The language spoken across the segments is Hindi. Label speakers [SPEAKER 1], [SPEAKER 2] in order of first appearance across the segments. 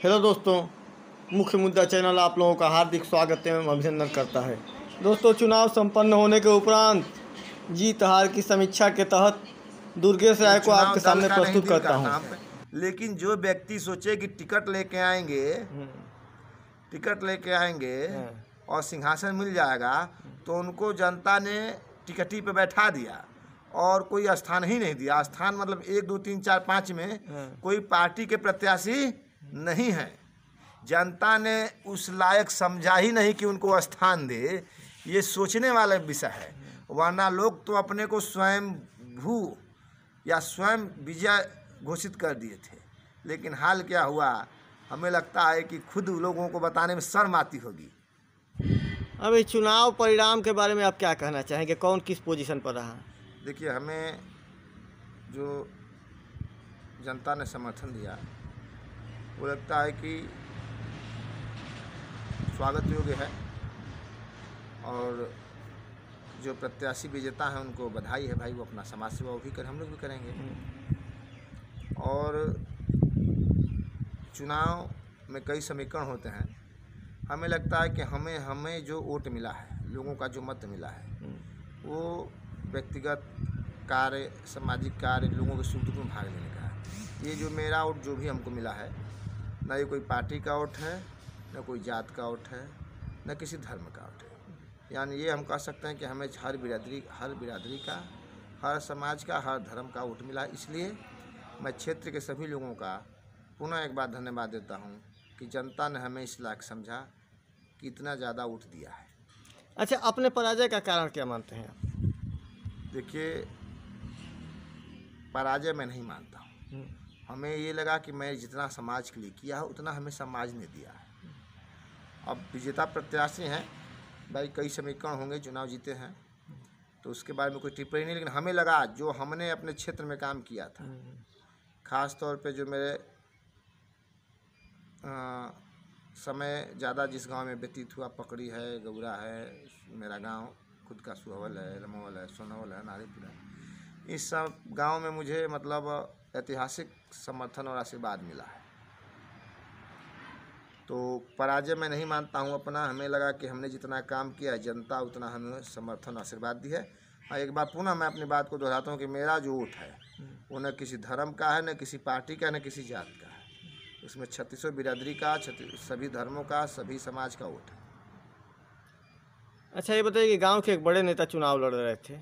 [SPEAKER 1] हेलो दोस्तों, मुख्य मुद्दा चैनल आप लोगों का हार्दिक स्वागत एवं अभिनंदन करता है। दोस्तों, चुनाव संपन्न होने के उपरांत जीत हार की समीक्षा के तहत दुर्गेश राय को आपके सामने प्रस्तुत करता हूं।
[SPEAKER 2] लेकिन जो व्यक्ति सोचे कि टिकट लेके आएंगे और सिंहासन मिल जाएगा तो उनको जनता ने टिकटी पे बैठा दिया और कोई स्थान ही नहीं दिया। स्थान मतलब 1, 2, 3, 4, 5 में कोई पार्टी के प्रत्याशी नहीं है। जनता ने उस लायक समझा ही नहीं कि उनको स्थान दे। ये सोचने वाला विषय है, वरना लोग तो अपने को स्वयं भू या स्वयं विजय घोषित कर दिए थे। लेकिन हाल क्या हुआ, हमें लगता है कि खुद लोगों को बताने में शर्म आती होगी।
[SPEAKER 1] अभी चुनाव परिणाम के बारे में आप क्या कहना चाहेंगे? कौन किस पोजीशन पर रहा?
[SPEAKER 2] देखिए, हमें जो जनता ने समर्थन दिया वो लगता है कि स्वागत योग्य है, और जो प्रत्याशी विजेता हैं उनको बधाई है भाई, वो अपना समाज सेवा वो भी करें, हम लोग भी करेंगे। और चुनाव में कई समीकरण होते हैं। हमें लगता है कि हमें जो वोट मिला है, लोगों का जो मत मिला है, वो व्यक्तिगत कार्य, सामाजिक कार्य, लोगों के सुख दुख में भाग लेने का है। ये जो मेरा वोट जो भी हमको मिला है, ना ये कोई पार्टी का वोट है, ना कोई जात का वोट है, ना किसी धर्म का वोट है। यानी ये हम कह सकते हैं कि हमें हर बिरादरी का, हर समाज का, हर धर्म का वोट मिला है। इसलिए मैं क्षेत्र के सभी लोगों का पुनः एक बार धन्यवाद देता हूँ कि जनता ने हमें इस लायक समझा कि इतना ज़्यादा वोट दिया है।
[SPEAKER 1] अच्छा, अपने पराजय का कारण क्या मानते हैं आप?
[SPEAKER 2] देखिए, पराजय मैं नहीं मानता हूँ। हमें ये लगा कि मैं जितना समाज के लिए किया है उतना हमें समाज ने दिया है। अब विजेता प्रत्याशी हैं भाई, कई समीकरण होंगे, चुनाव जीते हैं तो उसके बारे में कोई टिप्पणी नहीं। लेकिन हमें लगा जो हमने अपने क्षेत्र में काम किया था, ख़ास तौर पे जो मेरे समय ज़्यादा जिस गांव में व्यतीत हुआ, पकड़ी है, गौरा है, मेरा गांव खुद का सुहवल है, रमोवल है, सोनवल है, नारीपुर है, इस सब गांव में मुझे मतलब ऐतिहासिक समर्थन और आशीर्वाद मिला है। तो पराजय मैं नहीं मानता हूं अपना। हमें लगा कि हमने जितना काम किया है, जनता उतना हमें समर्थन आशीर्वाद दी है। एक बार पुनः मैं अपनी बात को दोहराता हूं कि मेरा जो वोट है वो न किसी धर्म का है, न किसी पार्टी का, न किसी जात का है। उसमें 36 बिरादरी का, सभी धर्मों का, सभी समाज का वोट है।
[SPEAKER 1] अच्छा, ये बताइए कि गांव के एक बड़े नेता चुनाव लड़ रहे थे,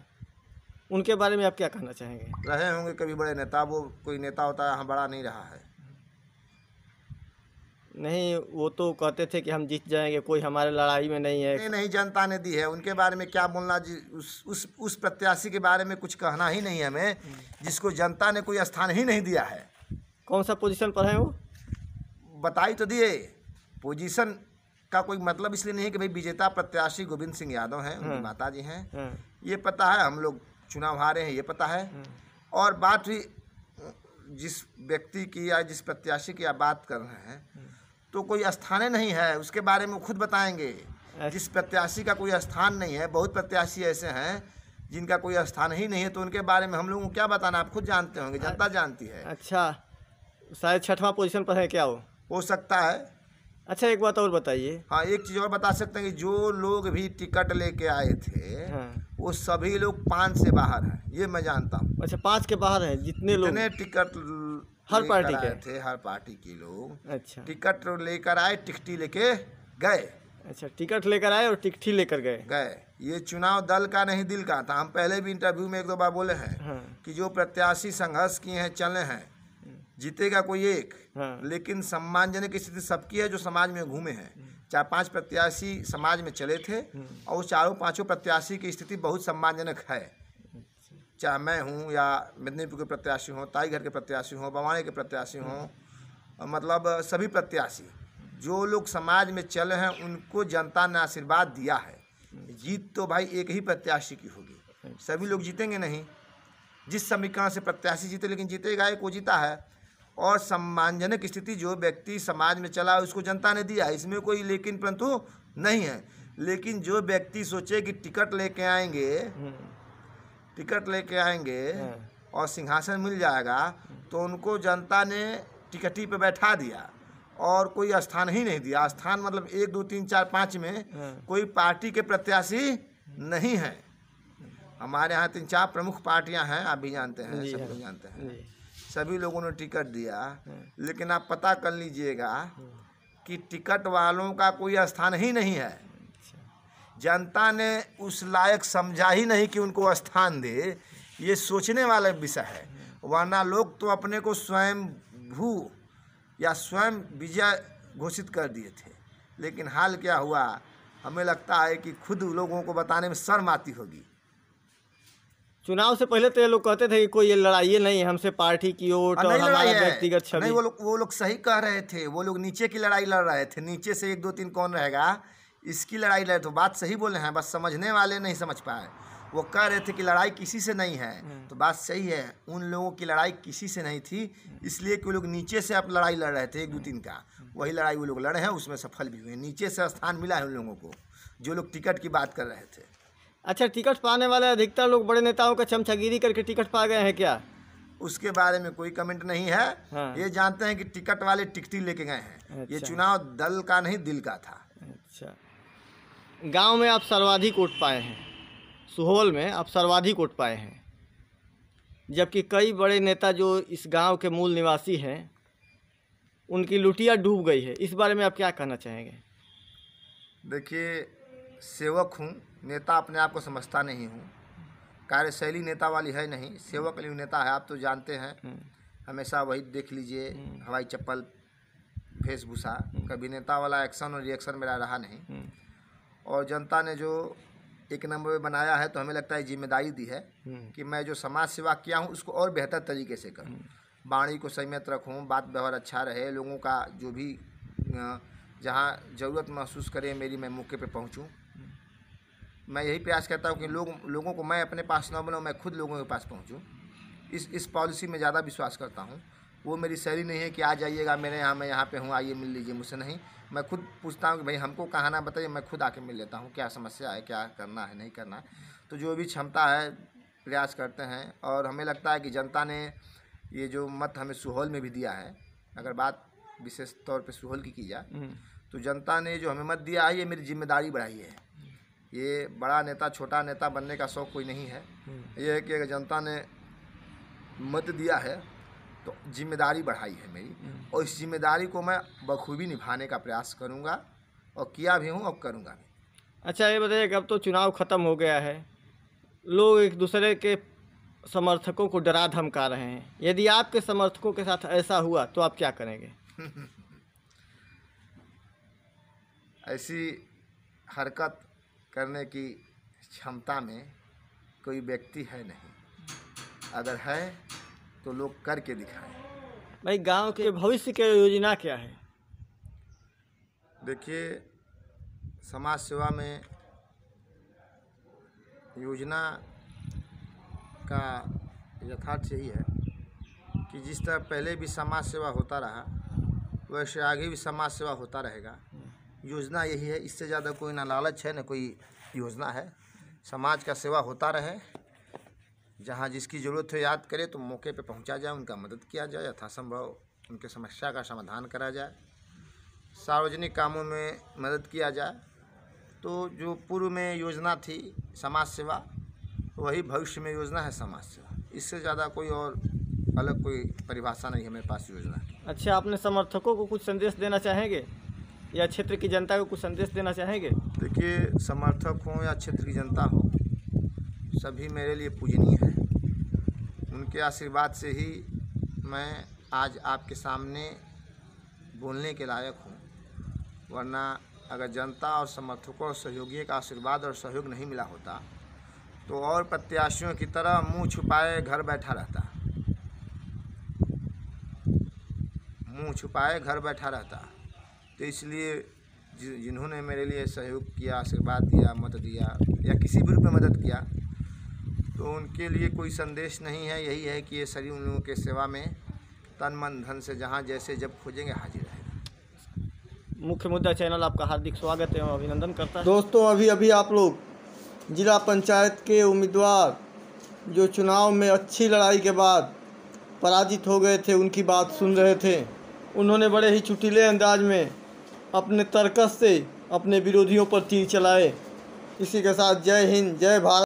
[SPEAKER 1] उनके बारे में आप क्या कहना चाहेंगे?
[SPEAKER 2] रहे होंगे कभी बड़े नेता, वो कोई नेता होता है, यहाँ बड़ा नहीं रहा है।
[SPEAKER 1] नहीं, वो तो कहते थे कि हम जीत जाएंगे, कोई हमारे लड़ाई में नहीं है।
[SPEAKER 2] नहीं, जनता ने दी है, उनके बारे में क्या बोलना जी। उस प्रत्याशी के बारे में कुछ कहना ही नहीं है हमें, जिसको जनता ने कोई स्थान ही नहीं दिया है।
[SPEAKER 1] कौन सा पोजीशन पर है वो?
[SPEAKER 2] बताई तो दिए। पोजीशन का कोई मतलब इसलिए नहीं है कि भाई विजेता प्रत्याशी गोविंद सिंह यादव हैं, उनकी माता जी हैं, ये पता है। हम लोग चुनाव हारे हैं, ये पता है। और बात हुई जिस व्यक्ति की या जिस प्रत्याशी की आप बात कर रहे हैं, तो कोई स्थान नहीं है, उसके बारे में खुद बताएंगे। जिस प्रत्याशी का कोई स्थान नहीं है, बहुत प्रत्याशी ऐसे हैं जिनका कोई स्थान ही नहीं है, तो उनके बारे में हम लोगों को क्या बताना, आप खुद जानते होंगे, जनता जानती है।
[SPEAKER 1] अच्छा, शायद 6वां पोजीशन पर है क्या वो?
[SPEAKER 2] हो सकता है।
[SPEAKER 1] अच्छा, एक बात और बताइए।
[SPEAKER 2] हाँ, एक चीज़ और बता सकते हैं कि जो लोग भी टिकट लेके आए थे, वो सभी लोग 5 से बाहर हैं, ये मैं जानता हूँ।
[SPEAKER 1] अच्छा, 5 के बाहर हैं जितने लोग
[SPEAKER 2] टिकट
[SPEAKER 1] हर पार्टी के
[SPEAKER 2] थे, हर पार्टी के लोग।
[SPEAKER 1] अच्छा,
[SPEAKER 2] टिकट लेकर आए, टिकटी लेके गए।
[SPEAKER 1] अच्छा, टिकट लेकर आए और टिकटी लेकर गए।
[SPEAKER 2] ये चुनाव दल का नहीं, दिल का था। हम पहले भी इंटरव्यू में 1-2 बार बोले हैं कि जो प्रत्याशी संघर्ष किए हैं, चले हैं, जीतेगा कोई एक, लेकिन सम्मानजनक स्थिति सबकी है जो समाज में घूमे हैं। 4-5 प्रत्याशी समाज में चले थे और उस 4-5 प्रत्याशी की स्थिति बहुत सम्मानजनक है। चाहे मैं हूँ या मेदिनीपुर के प्रत्याशी हों, ताईघर के प्रत्याशी हों, बवानी के प्रत्याशी हों, मतलब सभी प्रत्याशी जो लोग समाज में चले हैं, उनको जनता ने आशीर्वाद दिया है। जीत तो भाई एक ही प्रत्याशी की होगी, सभी लोग जीतेंगे नहीं। जिस समीकरण से प्रत्याशी जीते, लेकिन जीतेगा एक, वो जीता है। और सम्मानजनक स्थिति जो व्यक्ति समाज में चला उसको जनता ने दिया, इसमें कोई लेकिन परंतु नहीं है। लेकिन जो व्यक्ति सोचे कि टिकट लेके आएंगे और सिंहासन मिल जाएगा, तो उनको जनता ने टिकटी पे बैठा दिया और कोई स्थान ही नहीं दिया। स्थान मतलब 1 2 3 4 5 में कोई पार्टी के प्रत्याशी नहीं है। हमारे यहाँ 3-4 प्रमुख पार्टियां हैं, आप भी जानते हैं, सब लोग जानते हैं। सभी लोगों ने टिकट दिया, लेकिन आप पता कर लीजिएगा कि टिकट वालों का कोई स्थान ही नहीं है। जनता ने उस लायक समझा ही नहीं कि उनको स्थान दे। ये सोचने वाला विषय है। वरना लोग तो अपने को स्वयं भू या स्वयं विजय घोषित कर दिए थे। लेकिन हाल क्या हुआ, हमें लगता है कि खुद लोगों को बताने में शर्म आती होगी।
[SPEAKER 1] चुनाव से पहले तो ये लोग कहते थे कि कोई ये लड़ाई नहीं है, हमसे पार्टी की वोट और हमारा व्यक्तिगत छवि।
[SPEAKER 2] नहीं, वो लोग सही कह रहे थे। वो लोग नीचे की लड़ाई लड़ रहे थे। नीचे से 1 2 3 कौन रहेगा, इसकी लड़ाई लड़े। तो बात सही बोले हैं, बस समझने वाले नहीं समझ पाए। वो कह रहे थे कि लड़ाई किसी से नहीं है, तो बात सही है। उन लोगों की लड़ाई किसी से नहीं थी, इसलिए कि वो लोग नीचे से अब लड़ाई लड़ रहे थे 1 2 3 का। वही लड़ाई वो लोग लड़े हैं, उसमें सफल भी हुए। नीचे से स्थान मिला है उन लोगों को जो लोग टिकट की बात कर रहे थे।
[SPEAKER 1] अच्छा, टिकट पाने वाले अधिकतर लोग बड़े नेताओं का चमचागिरी करके टिकट पा गए हैं क्या?
[SPEAKER 2] उसके बारे में कोई कमेंट नहीं है। ये जानते हैं कि टिकट वाले टिकटी लेके गए हैं। ये चुनाव दल का नहीं, दिल का था।
[SPEAKER 1] अच्छा, गांव में आप सर्वाधिक वोट पाए हैं, सुहौल में आप सर्वाधिक वोट पाए हैं, जबकि कई बड़े नेता जो इस गांव के मूल निवासी हैं उनकी लुटिया डूब गई है। इस बारे में आप क्या कहना चाहेंगे?
[SPEAKER 2] देखिए, सेवक हूँ, नेता अपने आप को समझता नहीं हूँ। कार्यशैली नेता वाली है नहीं, सेवक वाली नेता है। आप तो जानते हैं, हमेशा वही देख लीजिए, हवाई चप्पल, वेशभूषा। कभी नेता वाला एक्शन और रिएक्शन मेरा रहा नहीं। और जनता ने जो 1 नंबर में बनाया है, तो हमें लगता है जिम्मेदारी दी है कि मैं जो समाज सेवा किया हूँ उसको और बेहतर तरीके से करूँ। वाणी को संयमित रखूँ, बात व्यवहार अच्छा रहे, लोगों का जो भी जहाँ ज़रूरत महसूस करें मेरी, मैं मौके पे पहुँचूँ। मैं यही प्रयास करता हूँ कि लोगों को मैं अपने पास न बनाऊँ, मैं खुद लोगों के पास पहुँचूँ। इस पॉलिसी में ज़्यादा विश्वास करता हूँ। वो मेरी शैली नहीं है कि आ जाइएगा मेरे यहाँ, मैं यहाँ पे हूँ, आइए मिल लीजिए मुझसे। नहीं, मैं खुद पूछता हूँ कि भाई हमको कहाना बताइए, मैं खुद आके मिल लेता हूँ, क्या समस्या है, क्या करना है, नहीं करना है। तो जो भी क्षमता है प्रयास करते हैं। और हमें लगता है कि जनता ने ये जो मत हमें सुहौल में भी दिया है, अगर बात विशेष तौर पर सुहौल की जाए, तो जनता ने जो हमें मत दिया है, ये मेरी जिम्मेदारी बढ़ाई है। ये बड़ा नेता छोटा नेता बनने का शौक़ कोई नहीं है। ये है कि अगर जनता ने मत दिया है तो जिम्मेदारी बढ़ाई है मेरी, और इस जिम्मेदारी को मैं बखूबी निभाने का प्रयास करूंगा, और किया भी हूं और करूंगा भी।
[SPEAKER 1] अच्छा, ये बताइए कि अब तो चुनाव ख़त्म हो गया है, लोग एक दूसरे के समर्थकों को डरा धमका रहे हैं। यदि आपके समर्थकों के साथ ऐसा हुआ तो आप क्या करेंगे?
[SPEAKER 2] ऐसी हरकत करने की क्षमता में कोई व्यक्ति है नहीं। अगर है तो लोग करके दिखाएं।
[SPEAKER 1] भाई, गांव के भविष्य की योजना क्या है?
[SPEAKER 2] देखिए, समाज सेवा में योजना का यथार्थ यही है कि जिस तरह पहले भी समाज सेवा होता रहा, वैसे आगे भी समाज सेवा होता रहेगा। योजना यही है, इससे ज़्यादा कोई ना लालच है, ना कोई योजना है। समाज का सेवा होता रहे, जहाँ जिसकी ज़रूरत है याद करे तो मौके पे पहुँचा जाए, उनका मदद किया जाए, यथासंभव उनके समस्या का समाधान करा जाए, सार्वजनिक कामों में मदद किया जाए। तो जो पूर्व में योजना थी समाज सेवा, वही भविष्य में योजना है समाज सेवा। इससे ज़्यादा कोई और अलग कोई परिभाषा नहीं है मेरे पास योजना की।
[SPEAKER 1] अच्छा, अपने समर्थकों को कुछ संदेश देना चाहेंगे या क्षेत्र की जनता को कुछ संदेश देना चाहेंगे?
[SPEAKER 2] देखिए, समर्थक हो या क्षेत्र की जनता हो, सभी मेरे लिए पूजनीय है। उनके आशीर्वाद से ही मैं आज आपके सामने बोलने के लायक हूँ। वरना अगर जनता और समर्थकों और सहयोगियों का आशीर्वाद और सहयोग नहीं मिला होता तो और प्रत्याशियों की तरह मुंह छुपाए घर बैठा रहता, मुंह छुपाए घर बैठा रहता। तो इसलिए जिन्होंने मेरे लिए सहयोग किया, आशीर्वाद दिया, मत दिया या किसी भी रूप में मदद किया, तो उनके लिए कोई संदेश नहीं है। यही है कि ये सभी उन लोगों के सेवा में तन मन धन से जहाँ जैसे जब खोजेंगे हाजिर रहेगा।
[SPEAKER 1] मुख्य मुद्दा चैनल आपका हार्दिक स्वागत है और अभिनंदन करता है। दोस्तों, अभी आप लोग जिला पंचायत के उम्मीदवार जो चुनाव में अच्छी लड़ाई के बाद पराजित हो गए थे, उनकी बात सुन रहे थे। उन्होंने बड़े ही चुटीले अंदाज में अपने तर्कस से अपने विरोधियों पर तीर चलाए। इसी के साथ जय हिंद, जय भारत।